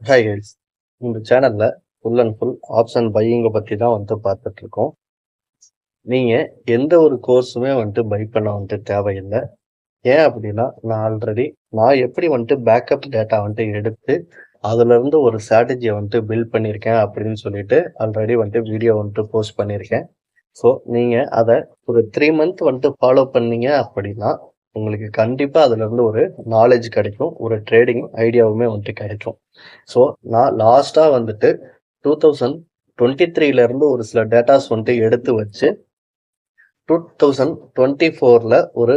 Hi guys. இந்த சேனல்ல full and full option பையிங்க பத்தி தான் பார்த்துட்டு இருக்கோம். நீங்க எந்த ஒரு கோர்ஸுமே பை பண்ண தேவையில்லை. ஏன் அப்படின்னா நான் எப்படி பேக்கப் டேட்டா எடுத்து அதுல இருந்து ஒரு ஸ்ட்ராட்டஜியை பில்ட் பண்ணியிருக்கேன் அப்படின்னு சொல்லிட்டு ஆல்ரெடி வீடியோ போஸ்ட் பண்ணியிருக்கேன். ஸோ நீங்க அதை ஒரு 3 மந்த் ஃபாலோ பண்ணீங்க அப்படின்னா உங்களுக்கு கண்டிப்பா அதுல இருந்து ஒரு நாலேஜ் கிடைக்கும். ஒரு ட்ரேடிங் ஐடியாவுமே கிடைக்கும். ஸோ நான் லாஸ்டா 2023ல இருந்து ஒரு சில டேட்டாஸ் எடுத்து வச்சு 2024ல ஒரு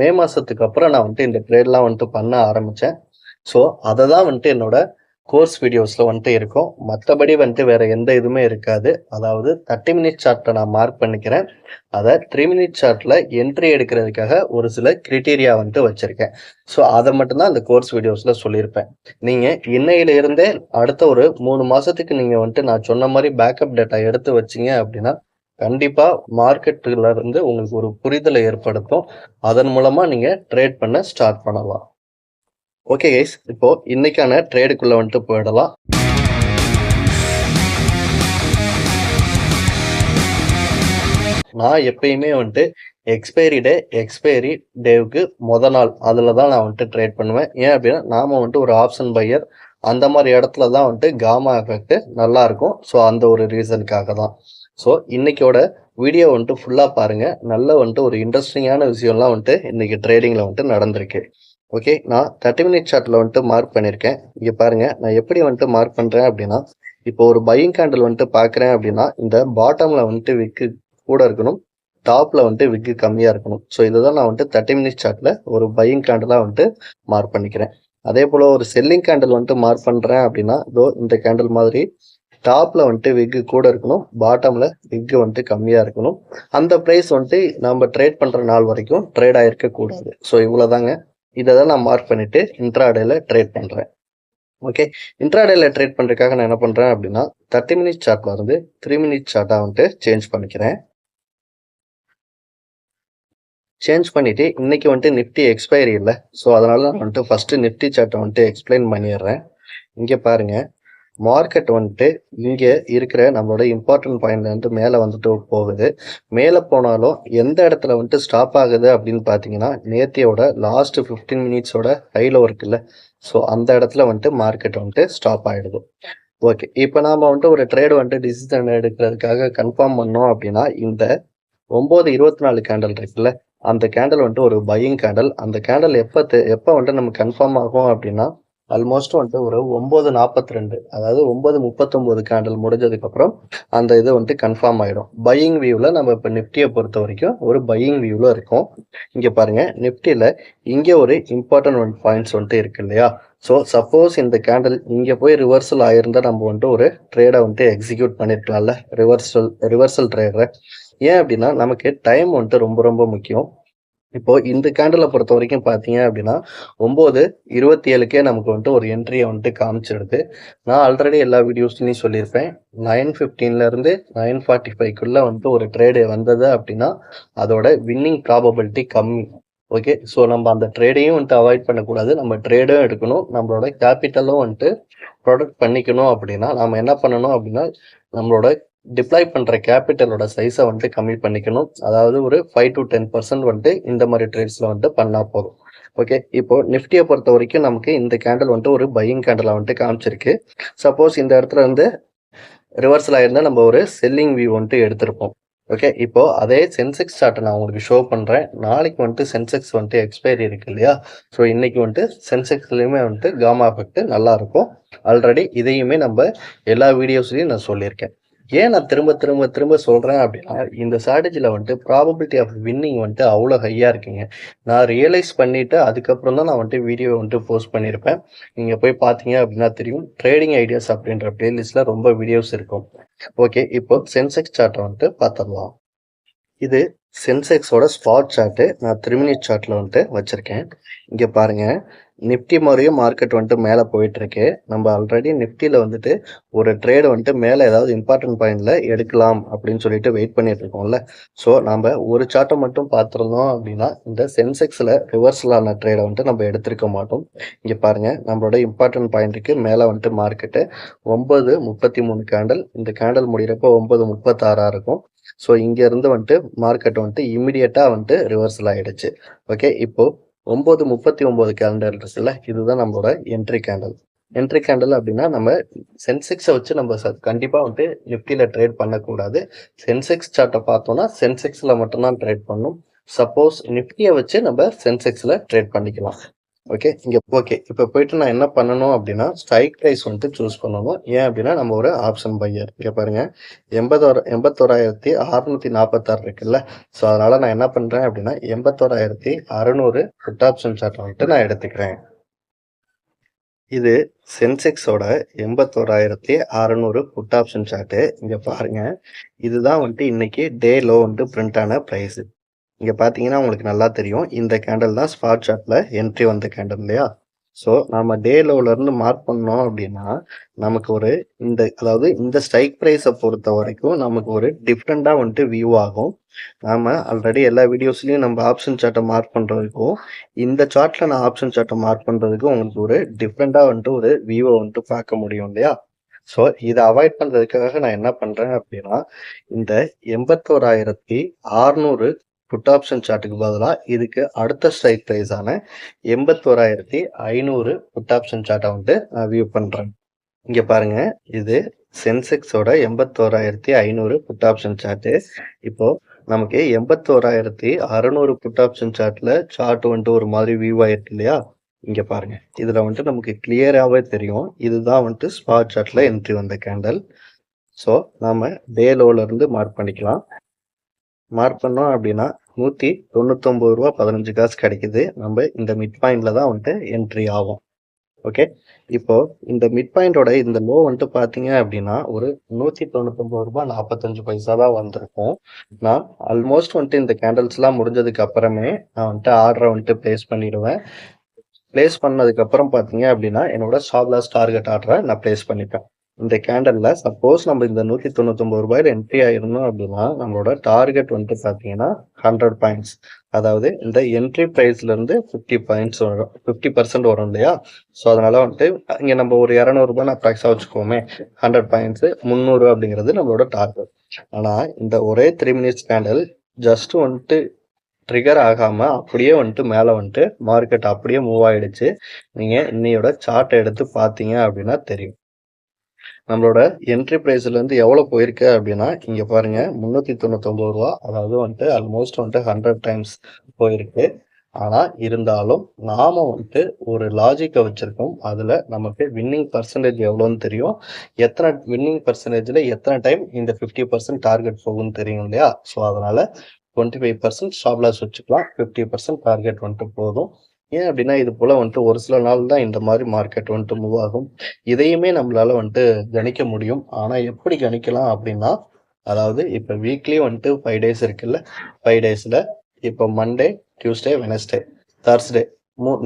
மே மாசத்துக்கு அப்புறம் நான் இந்த ட்ரேட்லாம் பண்ண ஆரம்பிச்சேன். ஸோ அதை தான் என்னோட கோர்ஸ் வீடியோஸ்ல இருக்கும். மற்றபடி வேற எந்த இதுவுமே இருக்காது. அதாவது 30 மினிட் சார்ட்டை நான் மார்க் பண்ணிக்கிறேன். அதை 3 மினிட் சார்ட்ல என்ட்ரி எடுக்கிறதுக்காக ஒரு சில கிரிட்டீரியா வச்சிருக்கேன். ஸோ அதை மட்டும்தான் அந்த கோர்ஸ் வீடியோஸ்ல சொல்லியிருப்பேன். நீங்க இன்னையில இருந்தே அடுத்த ஒரு 3 மாசத்துக்கு நீங்க நான் சொன்ன மாதிரி பேக்கப் டேட்டா எடுத்து வச்சீங்க அப்படின்னா கண்டிப்பா மார்க்கெட்டுல இருந்து உங்களுக்கு ஒரு புரிதலை ஏற்படுத்தும். அதன் மூலமா நீங்க ட்ரேட் பண்ண ஸ்டார்ட் பண்ணலாம். ஓகே கைஸ், இப்போ இன்னைக்கான ட்ரேடுக்குள்ள போயிடலாம். நான் எப்பயுமே எக்ஸ்பைரி டேவுக்கு நாள் அதுல தான் நான் ட்ரேட் பண்ணுவேன். ஏன் அப்படின்னா நாம ஒரு ஆப்ஷன் பையர் அந்த மாதிரி இடத்துல தான் காமா எஃபெக்ட் நல்லா இருக்கும். ஸோ அந்த ஒரு ரீசனுக்காக தான். ஸோ இன்னைக்கோட வீடியோ ஃபுல்லா பாருங்க. நல்ல ஒரு இன்ட்ரெஸ்டிங்கான விஷயம்லாம் இன்னைக்கு ட்ரேடிங்ல நடந்திருக்கு. ஓகே, நான் 30 மினிட் சார்ட்ல மார்க் பண்ணியிருக்கேன். இங்க பாருங்க, நான் எப்படி மார்க் பண்றேன் அப்படின்னா, இப்போ ஒரு பையிங் கேண்டில் பாக்குறேன் அப்படின்னா இந்த பாட்டம்ல விக்கு கூட இருக்கணும், டாப்ல விக்கு கம்மியா இருக்கணும். ஸோ இதுதான் நான் 30 மினிட் சார்ட்ல ஒரு பையிங் கேண்டிலா மார்க் பண்ணிக்கிறேன். அதே போல ஒரு செல்லிங் கேண்டில் மார்க் பண்றேன் அப்படின்னா இதோ இந்த கேண்டில் மாதிரி டாப்ல விக்கு கூட இருக்கணும், பாட்டம்ல விக்கு கம்மியா இருக்கணும். அந்த பிரைஸ் நம்ம ட்ரேட் பண்ற நாள் வரைக்கும் ட்ரேட் ஆயிருக்க கூடாது. ஸோ இவ்வளவுதாங்க. இதை தான் நான் மார்க் பண்ணிட்டு இன்ட்ராடேல ட்ரேட் பண்றேன். ஓகே, இன்ட்ராடேல ட்ரேட் பண்றதுக்காக நான் என்ன பண்றேன் அப்படின்னா 30 மினிட் சார்ட்ல இருந்து 3 மினிட் சார்ட்டா சேஞ்ச் பண்ணிக்கிறேன். சேஞ்ச் பண்ணிட்டு இன்னைக்கு நிஃப்டி எக்ஸ்பைரி இல்லை. ஸோ அதனால நான் ஃபர்ஸ்ட் நிஃப்டி சார்ட்டை எக்ஸ்பிளைன் பண்ணிடுறேன். இங்க பாருங்க, மார்க்கெட் இங்கே இருக்கிற நம்மளோட இம்பார்ட்டன்ட் பாயிண்ட்ல மேலே போகுது. மேலே போனாலும் எந்த இடத்துல ஸ்டாப் ஆகுது அப்படின்னு பார்த்தீங்கன்னா நேத்தியோட லாஸ்ட் 15 மினிட்ஸோட ஹைல இருக்குல்ல, ஸோ அந்த இடத்துல மார்க்கெட் ஸ்டாப் ஆயிடுது. ஓகே, இப்போ நாம ஒரு ட்ரேடு டிசிஷன் எடுக்கிறதுக்காக கன்ஃபார்ம் பண்ணோம் அப்படின்னா இந்த 9:24 கேண்டல் இருக்குல்ல, அந்த கேண்டல் ஒரு பையிங் கேண்டல். அந்த கேண்டல் எப்போ நம்ம கன்ஃபார்ம் ஆகும் அப்படின்னா ஆல்மோஸ்ட் ஒரு 9:42, அதாவது 9:39 கேண்டல் முடிஞ்சதுக்கு அப்புறம் அந்த இது கன்ஃபார்ம் ஆயிடும். பையிங் வியூல நம்ம இப்போ நிப்டியை பொறுத்த வரைக்கும் ஒரு பையிங் வியூல இருக்கும். இங்க பாருங்க, நிப்டியில இங்க ஒரு இம்பார்ட்டன்ட் பாயிண்ட்ஸ் இருக்கு இல்லையா. ஸோ சப்போஸ் இந்த கேண்டல் இங்க போய் ரிவர்சல் ஆயிருந்தா நம்ம ஒரு ட்ரேடை எக்ஸிக்யூட் பண்ணிருக்கலாம்ல, ரிவர்சல் ட்ரேடரை. ஏன் அப்படின்னா நமக்கு டைம் ரொம்ப ரொம்ப முக்கியம். இப்போ இந்த கேண்டலை பொறுத்த வரைக்கும் பார்த்தீங்க அப்படின்னா 9:27க்கே நமக்கு ஒரு என்ட்ரியை காமிச்சிடுது. நான் ஆல்ரெடி எல்லா வீடியோஸ்லையும் சொல்லியிருப்பேன், 9:15ல இருந்து 9:45க்குள்ள ஒரு ட்ரேடு வந்தது அப்படின்னா அதோட வின்னிங் ப்ராபபிலிட்டி கம்மி. ஓகே, ஸோ நம்ம அந்த ட்ரேடையும் அவாய்ட் பண்ணக்கூடாது, நம்ம ட்ரேடும் எடுக்கணும், நம்மளோட கேபிட்டலும் ப்ரொடெக்ட் பண்ணிக்கணும். அப்படின்னா நம்ம என்ன பண்ணணும் அப்படின்னா நம்மளோட டிப்ளாய் பண்ற கேபிட்டலோட சைஸை கம்மி பண்ணிக்கணும். அதாவது ஒரு 5 to 10% இந்த மாதிரி ட்ரேட்ஸ்ல பண்ணா போதும். ஓகே, இப்போ நிஃப்டியை பொறுத்த வரைக்கும் நமக்கு இந்த கேண்டல் ஒரு பையிங் கேண்டலா காமிச்சிருக்கு. சப்போஸ் இந்த இடத்துல இருந்து ரிவர்சல் ஆயிருந்தா நம்ம ஒரு செல்லிங் வியூ எடுத்திருப்போம். ஓகே, இப்போ அதே சென்செக்ஸ் சார்ட்டை நான் உங்களுக்கு ஷோ பண்றேன். நாளைக்கு சென்செக்ஸ் எக்ஸ்பைரி இருக்கு இல்லையா. ஸோ இன்னைக்கு சென்செக்ஸ்லயுமே காமா எஃபெக்ட் நல்லா இருக்கும். ஆல்ரெடி இதையுமே நம்ம எல்லா வீடியோஸ்லயும் நான் சொல்லியிருக்கேன். ஏன் நான் திரும்ப திரும்ப திரும்ப சொல்றேன் அப்படின்னா இந்த ஸ்ட்ராட்டஜில ப்ராபபிலிட்டி ஆஃப் வின்னிங் அவ்வளோ ஹையா இருக்குங்க. நான் ரியலைஸ் பண்ணிட்டு அதுக்கப்புறம் தான் நான் வீடியோ போஸ்ட் பண்ணியிருப்பேன். நீங்க போய் பார்த்தீங்க அப்படின்னா தெரியும், ட்ரேடிங் ஐடியாஸ் அப்படின்ற பிளேலிஸ்ட்ல ரொம்ப வீடியோஸ் இருக்கும். ஓகே, இப்போ சென்செக்ஸ் சார்ட்டை பார்த்துடலாம். இது சென்செக்ஸோட ஸ்பாட் சார்ட்டு நான் 3 மினிட் சார்ட்ல வச்சிருக்கேன். இங்க பாருங்க, நிஃப்டி மாதிரியும் மார்க்கெட் வந்துட்டு மேலே போயிட்டு இருக்கு. நம்ம ஆல்ரெடி நிஃப்டியில் வந்துட்டு ஒரு ட்ரேடு வந்துட்டு மேலே ஏதாவது இம்பார்ட்டன்ட் பாயிண்ட்ல எடுக்கலாம் அப்படின்னு சொல்லிட்டு வெயிட் பண்ணிட்டு இருக்கோம்ல. ஸோ நம்ம ஒரு சார்ட்டை மட்டும் பார்த்துருந்தோம் அப்படின்னா இந்த சென்செக்ஸில் ரிவர்சலான ட்ரேடை வந்துட்டு நம்ம எடுத்திருக்க மாட்டோம். இங்கே பாருங்க, நம்மளோட இம்பார்ட்டன்ட் பாயிண்ட்டுக்கு மேலே வந்துட்டு மார்க்கெட்டு 9:33 கேண்டல், இந்த கேண்டல் முடிகிறப்போ 9:36 இருக்கும். ஸோ இங்கேருந்து வந்துட்டு மார்க்கெட் வந்துட்டு இமிடியேட்டாக வந்துட்டு ரிவர்சல் ஆகிடுச்சு. ஓகே, இப்போது 9:39 கேலண்டர் இருக்குல்ல, இதுதான் நம்மளோட என்ட்ரி கேண்டல். என்ட்ரி கேண்டல் அப்படின்னா நம்ம சென்செக்ஸை வச்சு நம்ம கண்டிப்பாக வந்துட்டு நிஃப்டியில் ட்ரேட் பண்ணக்கூடாது. சென்செக்ஸ் சார்ட்டை பார்த்தோம்னா சென்செக்ஸில் மட்டும்தான் ட்ரேட் பண்ணணும். சப்போஸ் நிஃப்டியை வச்சு நம்ம சென்செக்ஸில் ட்ரேட் பண்ணிக்கலாம். ஓகே, இப்போ போயிட்டு நான் என்ன பண்ணணும் அப்படின்னா ஸ்ட்ரைக் ப்ரைஸ் வந்துட்டு சூஸ் பண்ணணும். ஏன் அப்படின்னா நம்ம ஒரு ஆப்ஷன் பையர். இங்கே பாருங்க, 81,646 இருக்குல்ல. ஸோ அதனால நான் என்ன பண்ணுறேன் அப்படின்னா 81,600 புட் ஆப்ஷன் சார்ட் வந்துட்டு நான் எடுத்துக்கிறேன். இது சென்செக்ஸோட 81,600 புட் ஆப்ஷன் சார்ட்டு. இங்கே பாருங்க, இதுதான் வந்துட்டு இன்னைக்கு டே லோ வந்துட்டு பிரிண்ட் ஆன ப்ரைஸு. இங்கே பார்த்தீங்கன்னா உங்களுக்கு நல்லா தெரியும், இந்த கேண்டல் தான் ஸ்பாட் சார்ட்டில் என்ட்ரி வந்த கேண்டல் இல்லையா. ஸோ நம்ம டே லோவிலேருந்து மார்க் பண்ணோம் அப்படின்னா நமக்கு ஒரு அதாவது இந்த ஸ்ட்ரைக் ப்ரைஸை பொறுத்த வரைக்கும் நமக்கு ஒரு டிஃப்ரெண்ட்டாக வந்துட்டு வியூ ஆகும். நாம் ஆல்ரெடி எல்லா வீடியோஸ்லையும் நம்ம ஆப்ஷன் சார்ட்டை மார்க் பண்ணுறதுக்கும் இந்த சார்ட்டில் நான் ஆப்ஷன் சார்ட்டை மார்க் பண்ணுறதுக்கும் உங்களுக்கு ஒரு டிஃப்ரெண்ட்டாக வந்துட்டு ஒரு வியூவை வந்துட்டு பார்க்க முடியும் இல்லையா. ஸோ இதை அவாய்ட் பண்ணுறதுக்காக நான் என்ன பண்ணுறேன் அப்படின்னா இந்த 81,600 புட் ஆப்ஷன் சார்ட்டுக்கு பதிலாக இதுக்கு அடுத்த ஸ்ட்ரைக் ப்ரைஸான 81,500 புட் ஆப்ஷன் சார்ட்டை வந்துட்டு நான் வியூ பண்ணுறேன். இங்கே பாருங்க, இது சென்செக்ஸோட 81,500 புட் ஆப்ஷன் சார்ட்டு. இப்போ நமக்கு 81,600 புட் ஆப்ஷன் சார்ட்டில் சார்ட் வந்துட்டு ஒரு மாதிரி வியூ ஆயிருக்கு இல்லையா. இங்கே பாருங்க, இதில் வந்துட்டு நமக்கு கிளியராகவே தெரியும், இதுதான் வந்துட்டு ஸ்பாட் சார்ட்டில் என்ட்ரி வந்த கேண்டல். ஸோ நாம் டே லோவிலேருந்து மார்க் பண்ணிக்கலாம். மார்க் பண்ணோம் அப்படின்னா 199 ரூபா 15 காசு கிடைக்குது. நம்ம இந்த மிட் பாயிண்ட்ல தான் வந்துட்டு என்ட்ரி ஆகும். ஓகே, இப்போ இந்த மிட் பாயிண்டோட இந்த லோ வந்துட்டு பார்த்தீங்க அப்படின்னா ஒரு 199 ரூபா 45 பைசா தான் வந்திருக்கும். நான் ஆல்மோஸ்ட் வந்துட்டு இந்த கேண்டல்ஸ்லாம் முடிஞ்சதுக்கு அப்புறமே நான் வந்துட்டு ஆர்டரை வந்துட்டு பிளேஸ் பண்ணிடுவேன். பிளேஸ் பண்ணதுக்கப்புறம் பார்த்தீங்க அப்படின்னா என்னோட ஸ்டாப் லாஸ் டார்கெட் ஆர்டரை நான் பிளேஸ் பண்ணிப்பேன். இந்த கேண்டல்ல சப்போஸ் நம்ம இந்த 199 ரூபாயில என்ட்ரி ஆயிருந்தோம் அப்படின்னா நம்மளோட டார்கெட் வந்துட்டு பார்த்தீங்கன்னா 100 பாயிண்ட்ஸ். அதாவது இந்த என்ட்ரி ப்ரைஸ்ல இருந்து 50 பாயிண்ட்ஸ் வரும், 50% வரும் இல்லையா. ஸோ அதனால வந்துட்டு இங்கே நம்ம ஒரு 200 ரூபாய் நான் ப்ராக்ஸாக வச்சுக்கோமே, 100 பாயிண்ட்ஸ் 300 அப்படிங்கிறது நம்மளோட டார்கெட். ஆனால் இந்த ஒரே 3 மினிட்ஸ் கேண்டல் ஜஸ்ட் வந்துட்டு ட்ரிகர் ஆகாம அப்படியே வந்துட்டு மேலே வந்துட்டு மார்க்கெட் அப்படியே மூவ் ஆயிடுச்சு. நீங்கள் இன்னையோட சார்ட்டை எடுத்து பார்த்தீங்க அப்படின்னா தெரியும் நம்மளோட என்ட்ரி ப்ரைஸ்லேருந்து எவ்வளோ போயிருக்கு அப்படின்னா இங்கே பாருங்க 399 ரூபா, அதாவது வந்துட்டு ஆல்மோஸ்ட் வந்துட்டு 100 டைம்ஸ் போயிருக்கு. ஆனால் இருந்தாலும் நாம வந்துட்டு ஒரு லாஜிக்கை வச்சுருக்கோம், அதில் நமக்கு வின்னிங் பர்சன்டேஜ் எவ்வளோன்னு தெரியும், எத்தனை வின்னிங் பர்சன்டேஜில் எத்தனை டைம் இந்த 50% டார்கெட் போகும்னு தெரியும் இல்லையா. ஸோ அதனால் 25% ஸ்டாப் லாஸ் வச்சுக்கலாம், 50% டார்கெட் வந்துட்டு போதும். ஏன் அப்படின்னா இது போல் வந்துட்டு ஒரு சில நாள் தான் இந்த மாதிரி மார்க்கெட் வந்துட்டு மூவ் ஆகும். இதையுமே நம்மளால வந்துட்டு கணிக்க முடியும். ஆனால் எப்படி கணிக்கலாம் அப்படின்னா, அதாவது இப்போ வீக்லி வந்துட்டு 5 டேஸ் இருக்குல்ல, 5 டேஸில் இப்போ மண்டே, டியூஸ்டே, வெனஸ்டே, தர்ஸ்டே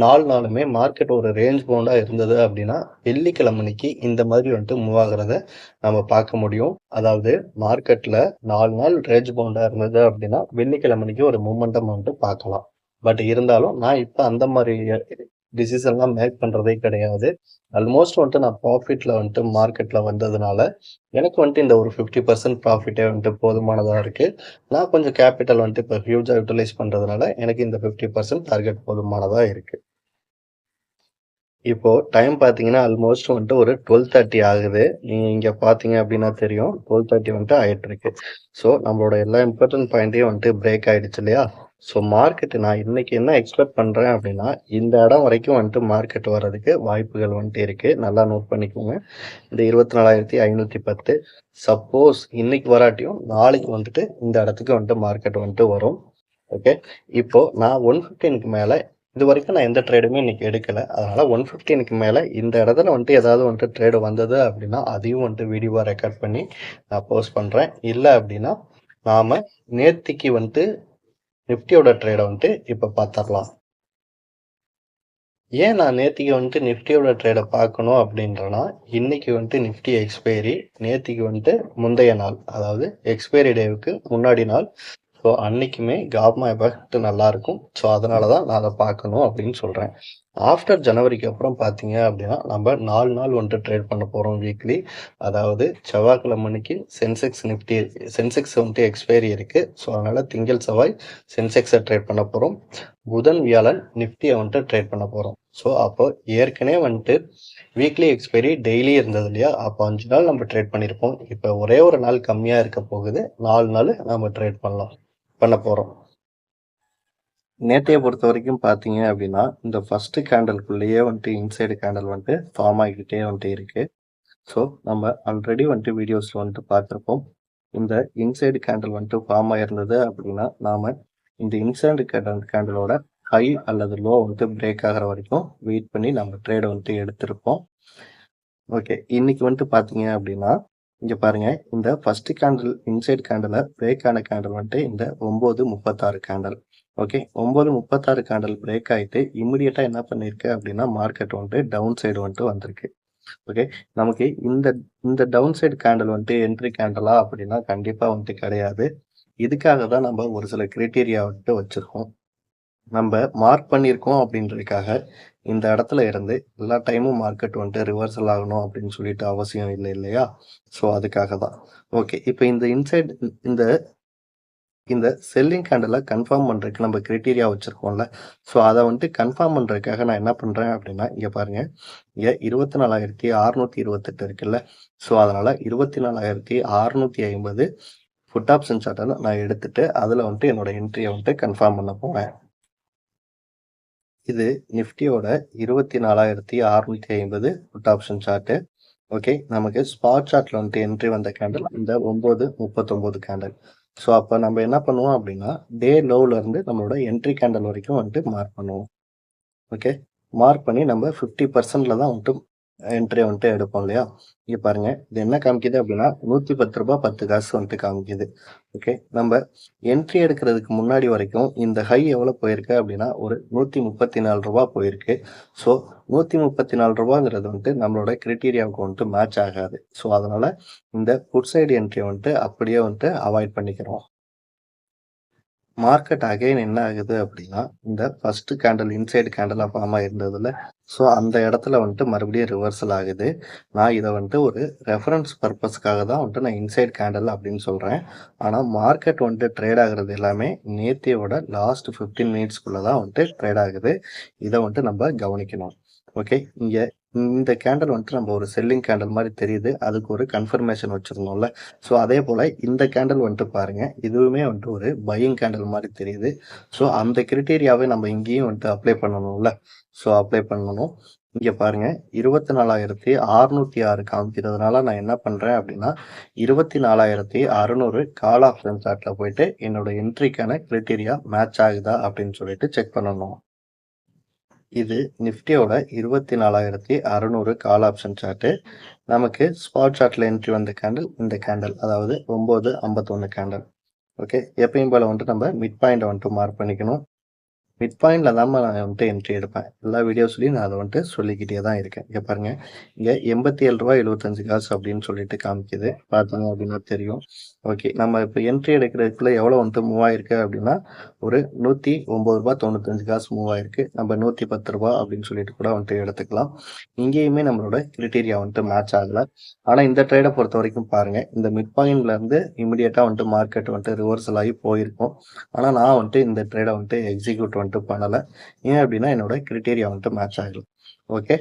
4 நாளுமே மார்க்கெட் ஒரு ரேஞ்ச் பவுண்டாக இருந்தது அப்படின்னா வெள்ளிக்கிழமைக்கு இந்த மாதிரி வந்துட்டு மூவ் ஆகுறத நம்ம பார்க்க முடியும். அதாவது மார்க்கெட்டில் 4 நாள் ரேஞ்ச் பவுண்டாக இருந்தது அப்படின்னா வெள்ளிக்கிழமைக்கு ஒரு மூமெண்டம் வந்துட்டு பார்க்கலாம். பட் இருந்தாலும் நான் இப்போ அந்த மாதிரி டிசிஷன்லாம் மேக் பண்ணுறதே கிடையாது. ஆல்மோஸ்ட் வந்துட்டு நான் ப்ராஃபிட்டில் வந்துட்டு மார்க்கெட்டில் வந்ததுனால எனக்கு வந்துட்டு இந்த ஒரு 50% ப்ராஃபிட்டே வந்துட்டு போதுமானதாக இருக்குது. நான் கொஞ்சம் கேபிட்டல் வந்துட்டு இப்போ ஹியூஜாக யூட்டிலைஸ் பண்ணுறதுனால எனக்கு இந்த 50% டார்கெட் போதுமானதாக இருக்குது. இப்போ டைம் பார்த்தீங்கன்னா ஆல்மோஸ்ட் வந்துட்டு ஒரு 12:30 ஆகுது. நீங்கள் இங்கே பார்த்தீங்க அப்படின்னா தெரியும் 12:30 வந்துட்டு ஆகிட்டு இருக்கு. ஸோ நம்மளோட எல்லா இம்பார்ட்டன்ட் பாயிண்ட்டையும் வந்துட்டு பிரேக் ஆகிடுச்சு இல்லையா. ஸோ மார்க்கெட்டு நான் இன்னைக்கு என்ன எக்ஸ்பெக்ட் பண்ணுறேன் அப்படின்னா இந்த இடம் வரைக்கும் வந்துட்டு மார்க்கெட் வர்றதுக்கு வாய்ப்புகள் வந்துட்டு இருக்குது. நல்லா நோட் பண்ணிக்கோங்க. இந்த 24,510 சப்போஸ் இன்னைக்கு வராட்டியும் நாளைக்கு வந்துட்டு இந்த இடத்துக்கு வந்துட்டு மார்க்கெட் வந்துட்டு வரும். ஓகே, இப்போது நான் 115க்கு மேலே இது வரைக்கும் நான் எந்த ட்ரேடுமே இன்னைக்கு எடுக்கலை. அதனால் 115க்கு மேலே இந்த இடத்துல வந்துட்டு ஏதாவது வந்துட்டு ட்ரேடு வந்தது அப்படின்னா அதையும் வந்துட்டு வீடியோவாக ரெக்கார்ட் பண்ணி நான் போஸ்ட் பண்ணுறேன். இல்லை அப்படின்னா நாம் நேத்திக்கு வந்துட்டு நிஃப்டியோட ட்ரேடை வந்துட்டு இப்போ பார்த்துடலாம். ஏன் நான் நேத்திக்கு வந்துட்டு நிஃப்டியோட ட்ரேட பார்க்கணும் அப்படின்றேன்னா, இன்னைக்கு வந்துட்டு நிஃப்டி எக்ஸ்பைரி, நேத்திக்கு வந்துட்டு முந்தைய நாள். அதாவது எக்ஸ்பைரி டேவுக்கு முன்னாடி நாள். ஸோ அன்னைக்குமே காப்மா எஃபெக்ட் நல்லாயிருக்கும். ஸோ அதனால தான் நான் அத பார்க்கணும் அப்படின்னு சொல்றேன். ஆஃப்டர் ஜனவரிக்கு அப்புறம் பார்த்தீங்க அப்படின்னா, நம்ம 4 நாள் வந்துட்டு ட்ரேட் பண்ண போறோம் வீக்லி. அதாவது செவ்வாய்க்கிழமை அன்னைக்கு சென்செக்ஸ் வந்துட்டு எக்ஸ்பைரி இருக்கு. ஸோ அதனால திங்கள், செவ்வாய் சென்செக்ஸை ட்ரேட் பண்ண போறோம். புதன், வியாழன் நிஃப்டியை வந்துட்டு ட்ரேட் பண்ண போறோம். ஸோ அப்போ ஏற்கனவே வந்துட்டு வீக்லி எக்ஸ்பைரி டெய்லி இருந்தது இல்லையா? அப்போ 5 நாள் நம்ம ட்ரேட் பண்ணியிருப்போம். இப்போ ஒரே ஒரு நாள் கம்மியாக இருக்க போகுது. 4 நாள் நம்ம ட்ரேட் பண்ண போறோம். நேத்தைய பொறுத்த வரைக்கும் பார்த்தீங்க அப்படின்னா, இந்த ஃபர்ஸ்ட் கேண்டலுக்குள்ளேயே வந்துட்டு இன்சைடு கேண்டல் வந்துட்டு ஃபார்ம் ஆகிக்கிட்டே வந்துட்டு இருக்கு. ஸோ நம்ம ஆல்ரெடி வந்துட்டு வீடியோஸ்ல வந்துட்டு பார்த்துருப்போம். இந்த இன்சைடு கேண்டல் வந்துட்டு ஃபார்ம் ஆயிருந்தது அப்படின்னா, நாம இந்த இன்சைடு கேண்டலோட ஹை அல்லது லோ வந்துட்டு பிரேக் ஆகிற வரைக்கும் வெயிட் பண்ணி நம்ம ட்ரேடை வந்துட்டு எடுத்திருப்போம். ஓகே, இன்னைக்கு வந்துட்டு பார்த்தீங்க அப்படின்னா, இங்க பாருங்க, இந்த first candle inside candle break ஆன கேண்டில் வந்துட்டு இந்த 9:36 கேண்டில். ஓகே, 9:36 கேண்டில் பிரேக் ஆயிட்டு இமிடியேட்டா என்ன பண்ணிருக்கு அப்படின்னா, மார்க்கெட் வந்துட்டு டவுன் சைடு வந்துட்டு வந்திருக்கு. ஓகே, நமக்கு இந்த இந்த டவுன் சைடு கேண்டில் வந்துட்டு என்ட்ரி கேண்டலா அப்படின்னா கண்டிப்பா வந்துட்டு கிடையாது. இதுக்காக தான் நம்ம ஒரு சில கிரைட்டீரியா வந்துட்டு வச்சிருக்கோம். நம்ம மார்க் பண்ணியிருக்கோம் அப்படின்றதுக்காக இந்த இடத்துல இருந்து எல்லா டைமும் மார்க்கெட் வந்துட்டு ரிவர்சல் ஆகணும் அப்படின்னு சொல்லிட்டு அவசியம் இல்லை இல்லையா? ஸோ அதுக்காக தான். ஓகே, இப்போ இந்த இந்த செல்லிங் கேண்டலை கன்ஃபார்ம் பண்ணுறதுக்கு நம்ம கிரைட்டீரியா வச்சுருக்கோம்ல. ஸோ அதை வந்துட்டு கன்ஃபார்ம் பண்ணுறதுக்காக நான் என்ன பண்ணுறேன் அப்படின்னா, இங்கே பாருங்கள், இங்கே 24,628 இருக்குல்ல. ஸோ அதனால் 24,650 புட் ஆப்ஷன் சார்ட்டை நான் எடுத்துட்டு அதில் வந்துட்டு என்னோட என்ட்ரியை வந்துட்டு கன்ஃபார்ம் பண்ண போகிறேன். இது நிஃப்டியோட 24,650 புட் ஆப்ஷன் சார்ட்டு. ஓகே, நமக்கு ஸ்பாட் சார்ட்ல வந்துட்டு என்ட்ரி வந்த கேண்டில் இந்த 9:39 கேண்டில். ஸோ அப்போ நம்ம என்ன பண்ணுவோம் அப்படின்னா, டே லோவில் இருந்து நம்மளோட என்ட்ரி கேண்டில் வரைக்கும் வந்துட்டு மார்க் பண்ணுவோம். ஓகே, மார்க் பண்ணி நம்ம 50% தான் வந்துட்டு என்ட்ரி வந்துட்டு எடுப்போம் இல்லையா? இங்க பாருங்க, இது என்ன காமிக்குது அப்படின்னா ரூ. 110 10 காசு வந்துட்டு காமிக்குது. ஓகே, நம்ம என்ட்ரி எடுக்கிறதுக்கு முன்னாடி வரைக்கும் இந்த ஹை எவ்வளோ போயிருக்கு அப்படின்னா ஒரு ரூ. 134 போயிருக்கு. ஸோ ரூ. 134ங்கிறது வந்துட்டு நம்மளோட கிரைட்டீரியாவுக்கு வந்துட்டு மேட்ச் ஆகாது. ஸோ அதனால இந்த புட் சைடு என்ட்ரி வந்துட்டு அப்படியே வந்துட்டு அவாய்ட் பண்ணிக்கிறோம். மார்க்கெட் அகைன் என்ன ஆகுது அப்படின்னா, இந்த ஃபர்ஸ்ட் கேண்டில் இன்சைடு கேண்டிலா ஃபார்ம் ஆயிருந்ததுல, ஸோ அந்த இடத்துல வந்துட்டு மறுபடியும் ரிவர்சல் ஆகுது. நான் இதை வந்துட்டு ஒரு ரெஃபரன்ஸ் பர்பஸ்க்காக தான் வந்துட்டு நான் இன்சைடு கேண்டில் அப்படின்னு சொல்கிறேன். ஆனால் மார்க்கெட் வந்துட்டு ட்ரேட் ஆகுறது எல்லாமே நேத்தியோட லாஸ்ட் 15 மினிட்ஸ்க்குள்ளே தான் வந்துட்டு ட்ரேட் ஆகுது. இதை வந்துட்டு நம்ம கவனிக்கணும். ஓகே, இங்கே இந்த கேண்டில் வந்துட்டு நம்ம ஒரு செல்லிங் கேண்டில் மாதிரி தெரியுது. அதுக்கு ஒரு கன்ஃபர்மேஷன் வச்சுருந்தோம்ல. ஸோ அதே போல் இந்த கேண்டில் வந்துட்டு பாருங்கள், இதுவுமே வந்துட்டு ஒரு பையிங் கேண்டில் மாதிரி தெரியுது. ஸோ அந்த கிரிட்டீரியாவை நம்ம இங்கேயும் வந்துட்டு அப்ளை பண்ணணும்ல. ஸோ அப்ளை பண்ணணும். இங்கே பாருங்கள், 24,606 காமிக்கிறதுனால நான் என்ன பண்ணுறேன் அப்படின்னா, 24,600 கால் ஆப்ஷன் சார்ட்டில் போயிட்டு என்னோட என்ட்ரிக்கான கிரிட்டீரியா மேட்ச் ஆகுதா அப்படின்னு சொல்லிட்டு செக் பண்ணணும். இது நிஃப்டியோட 24,600 கால் ஆப்ஷன் சார்ட்டு. நமக்கு ஸ்பாட் சார்ட்ல என்ட்ரி வந்த கேண்டில் இந்த கேண்டில், அதாவது 9:51 கேண்டில். ஓகே, எப்பயும் போல வந்துட்டு நம்ம மிட் பாயிண்ட் வந்துட்டு மார்க் பண்ணிக்கணும். மிட் பாயிண்ட்ல தான் நான் வந்துட்டு என்ட்ரி எடுப்பேன். எல்லா வீடியோஸ்லையும் நான் அதை வந்துட்டு சொல்லிக்கிட்டே தான் இருக்கேன். இங்கே பாருங்க, இங்கே ரூ. 87.75 அப்படின்னு சொல்லிட்டு காமிக்குது. பார்த்தீங்க அப்படின்னா தெரியும். ஓகே, நம்ம இப்போ என்ட்ரி எடுக்கிறதுக்குள்ள எவ்வளோ வந்துட்டு மூவ் ஆயிருக்கு அப்படின்னா ஒரு ரூ. 109.95 மூவ் ஆயிருக்கு. நம்ம ரூ. 110 அப்படின்னு சொல்லிட்டு கூட வந்துட்டு எடுத்துக்கலாம். இங்கேயுமே நம்மளோட கிரிட்டீரியா வந்துட்டு மேட்ச் ஆகலை. ஆனால் இந்த ட்ரேடை பொறுத்த வரைக்கும் பாருங்க, இந்த மிட் பாயிண்ட்ல இருந்து இமிடியேட்டா வந்துட்டு மார்க்கெட் வந்துட்டு ரிவர்சல் ஆகி போயிருக்கும். ஆனால் நான் வந்துட்டு இந்த ட்ரேடை வந்துட்டு எக்ஸிக்யூட் வந்துட்டு பண்ணலை. ஏன் அப்படின்னா என்னோட கிரிட்டீரியா வந்துட்டு மேட்ச் ஆகலை. ஓகே,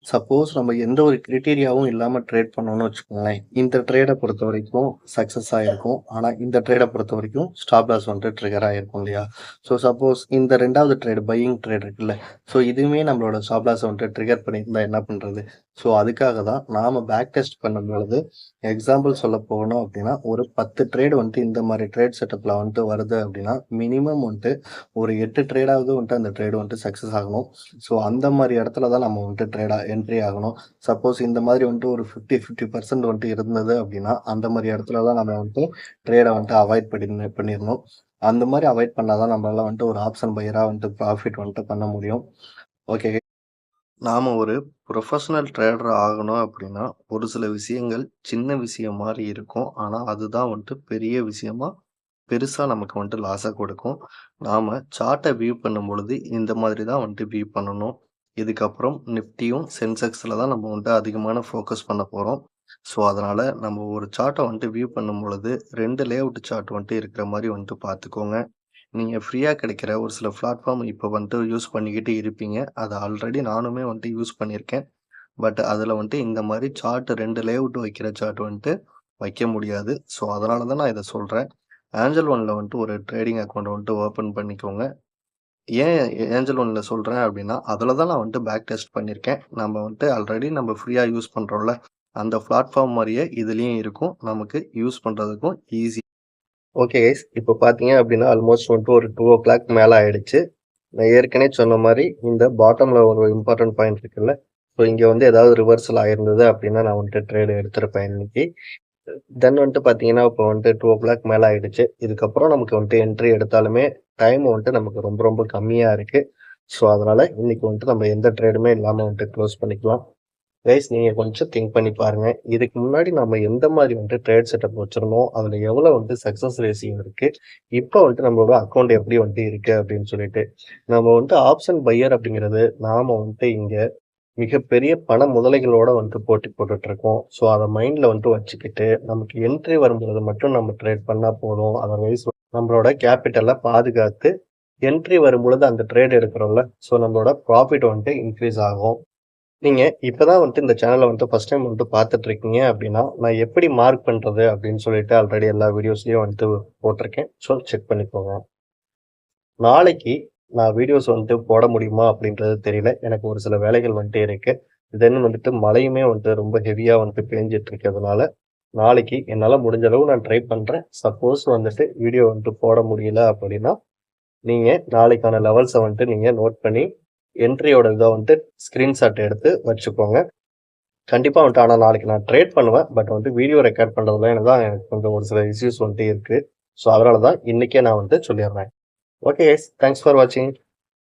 சப்போஸ் நம்ம எந்த ஒரு கிரிட்டீரியாவும் இல்லாமல் ட்ரேட் பண்ணோம்னு வச்சுக்கோங்களேன், இந்த ட்ரேடை பொறுத்த வரைக்கும் சக்ஸஸ் ஆகிருக்கும். ஆனால் இந்த ட்ரேடை பொறுத்த வரைக்கும் ஸ்டாப் லாஸ் வந்துட்டு ட்ரிகர் ஆகிருக்கும் இல்லையா? ஸோ சப்போஸ் இந்த ரெண்டாவது ட்ரேடு பையிங் ட்ரேட் இருக்குல்ல, ஸோ இதுவுமே நம்மளோட ஸ்டாப் லாஸ் வந்துட்டு ட்ரிகர் பண்ணியிருந்தா என்ன பண்ணுறது? ஸோ அதுக்காக தான் நாம் பேக் டெஸ்ட் பண்ணும்பொழுது எக்ஸாம்பிள் சொல்ல போகணும் அப்படின்னா ஒரு 10 ட்ரேடு வந்துட்டு இந்த மாதிரி ட்ரேட் செட்டப்பில் வந்துட்டு வருது அப்படின்னா மினிமம் வந்துட்டு ஒரு 8 ட்ரேடாவது வந்துட்டு அந்த ட்ரேடு வந்துட்டு சக்ஸஸ் ஆகணும். ஸோ அந்த மாதிரி இடத்துல தான் நம்ம வந்துட்டு என்ட்ரி ஆகணும். சப்போஸ் இந்த மாதிரி வந்துட்டு ஒரு 50% வந்துட்டு இருந்தது அப்படின்னா அந்த மாதிரி இடத்துல தான் நம்ம வந்துட்டு ட்ரேடை வந்துட்டு அவாய்ட் பண்ணிடணும். அந்த மாதிரி அவாய்ட் பண்ணாதான் நம்மளால வந்துட்டு ஒரு ஆப்ஷன் பையராக வந்துட்டு ப்ராஃபிட் வந்துட்டு பண்ண முடியும். ஓகே, நாம ஒரு ப்ரொஃபஷனல் ட்ரேடர் ஆகணும் அப்படின்னா ஒரு சில விஷயங்கள் சின்ன விஷயம் மாதிரி இருக்கும். ஆனா அதுதான் வந்துட்டு பெரிய விஷயமா பெருசா நமக்கு வந்துட்டு லாஸ கொடுக்கும். நாம சார்ட்ட வியூ பண்ணும்பொழுது இந்த மாதிரி தான் வந்துட்டு வியூ பண்ணணும். இதுக்கப்புறம் நிஃப்டியும், சென்செக்ஸ்ல தான் நம்ம வந்துட்டு அதிகமான ஃபோக்கஸ் பண்ண போறோம். ஸோ அதனால நம்ம ஒரு சார்ட்ட வந்துட்டு வியூ பண்ணும்பொழுது 2 லேஅவுட் சார்ட் வந்துட்டு இருக்கிற மாதிரி வந்துட்டு பார்த்துக்கோங்க. நீங்க ஃப்ரீயா கிடைக்கிற ஒரு சில பிளாட்ஃபார்ம் இப்ப வந்துட்டு யூஸ் பண்ணிக்கிட்டு இருப்பீங்க. அத ஆல்ரெடி நானுமே வந்துட்டு யூஸ் பண்ணியிருக்கேன். பட் அதுல வந்துட்டு இந்த மாரி சார்ட் 2 லேஅவுட் வைக்கிற சார்ட் வந்துட்டு வைக்க முடியாது. ஸோ அதனால தான் நான் இத சொல்றேன். ஏஞ்சல் ஒன்ல வந்துட்டு ஒரு ட்ரேடிங் அக்கவுண்ட் வந்துட்டு ஓப்பன் பண்ணிக்கோங்க. ஏன் ஏஞ்சல் ஒன்ல சொல்றேன் அப்டின்னா, அதுல தான் நான் வந்துட்டு பேக் டெஸ்ட் பண்ணியிருக்கேன். நம்ம வந்துட்டு ஆல்ரெடி நம்ம ஃப்ரீயா யூஸ் பண்றோம்ல, அந்த பிளாட்ஃபார்ம் மாரியே இதுலயும் இருக்கும். நமக்கு யூஸ் பண்றதுக்கும் ஈஸி. Okay guys. இப்போ பார்த்தீங்க அப்படின்னா, ஆல்மோஸ்ட் வந்துட்டு ஒரு 2:00 மேல ஆயிடுச்சு. நான் ஏற்கனவே சொன்ன மாரி, இந்த பாட்டம்ல ஒரு இம்பார்ட்டன்ட் பாயிண்ட் இருக்குல்ல, ஸோ இங்க வந்து ஏதாவது ரிவர்சல் ஆயிருந்தது அப்படின்னா, நான் வந்துட்டு ட்ரேட் எடுத்திருப்பேன் இன்னைக்கு. தென் வந்துட்டு பார்த்தீங்கன்னா, இப்போ வந்துட்டு 2:00 மேல ஆயிடுச்சு. இதுக்கப்புறம் நமக்கு வந்துட்டு என்ட்ரி எடுத்தாலுமே, டைம் வந்துட்டு நமக்கு ரொம்ப ரொம்ப கம்மியா இருக்கு. ஸோ அதனால இன்னைக்கு வந்துட்டு நம்ம எந்த ட்ரேடுமே இல்லாம வந்துட்டு க்ளோஸ் பண்ணிக்கலாம். கைஸ், நீங்க கொஞ்சம் திங்க் பண்ணி பாருங்க. இதுக்கு முன்னாடி நம்ம எந்த மாதிரி வந்துட்டு ட்ரேட் செட்டப் வச்சிருந்தோம், அதுல எவ்வளவு வந்துட்டு சக்சஸ் ரேஷியோ இருக்கு, இப்போ வந்துட்டு நம்மளோட அக்கௌண்ட் எப்படி வந்துட்டு இருக்கு அப்படின்னு சொல்லிட்டு. நம்ம வந்துட்டு ஆப்ஷன் பையர் அப்படிங்கிறது நாம வந்துட்டு இங்க மிகப்பெரிய பண முதலைகளோட வந்துட்டு போட்டி போட்டுட்டு இருக்கோம். ஸோ அதை மைண்ட்ல வந்துட்டு வச்சுக்கிட்டு நமக்கு என்ட்ரி வரும்பொழுது மட்டும் நம்ம ட்ரேட் பண்ணா போதும். அதர்வைஸ் நம்மளோட கேபிட்டலை பாதுகாத்து என்ட்ரி வரும்பொழுது அந்த ட்ரேட் எடுக்கிறோம்ல, ஸோ நம்மளோட ப்ராஃபிட் வந்துட்டு இன்க்ரீஸ் ஆகும். நீங்க இப்பதான் வந்துட்டு இந்த சேனலை வந்துட்டு ஃபர்ஸ்ட் டைம் வந்துட்டு பார்த்துட்டு இருக்கீங்க அப்படின்னா, நான் எப்படி மார்க் பண்றது அப்படின்னு சொல்லிட்டு ஆல்ரெடி எல்லா வீடியோஸ்லயும் வந்துட்டு போட்டிருக்கேன். ஸோ செக் பண்ணிக்கோங்க. நாளைக்கு நான் வீடியோஸ் வந்துட்டு போட முடியுமா அப்படின்றது தெரியல. எனக்கு ஒரு சில வேலைகள் வந்துட்டு இருக்கு. தென் வந்துட்டு மழையுமே வந்துட்டு ரொம்ப ஹெவியா வந்துட்டு பேஞ்சிட்டு இருக்கிறதுனால, நாளைக்கு என்னால முடிஞ்ச அளவு நான் ட்ரை பண்றேன். சப்போஸ் வந்துட்டு வீடியோ வந்துட்டு போட முடியல அப்படின்னா, நீங்க நாளைக்கான லெவல்ஸை வந்துட்டு நீங்க நோட் பண்ணி என்ட்ரியோட இதை வந்துட்டு ஸ்கிரீன்ஷாட் எடுத்து வச்சுக்கோங்க. கண்டிப்பா வந்துட்டு ஆனா நாளைக்கு நான் ட்ரேட் பண்ணுவேன். பட் வந்துட்டு வீடியோ ரெக்கார்ட் பண்றதுல எனக்கு கொஞ்சம் ஒரு சில இஷ்யூஸ் வந்துட்டு இருக்கு. ஸோ அதனால தான் இன்னைக்கே நான் வந்துட்டு சொல்லிடுறேன். ஓகே கைஸ், தேங்க்ஸ் ஃபார் வாட்சிங்.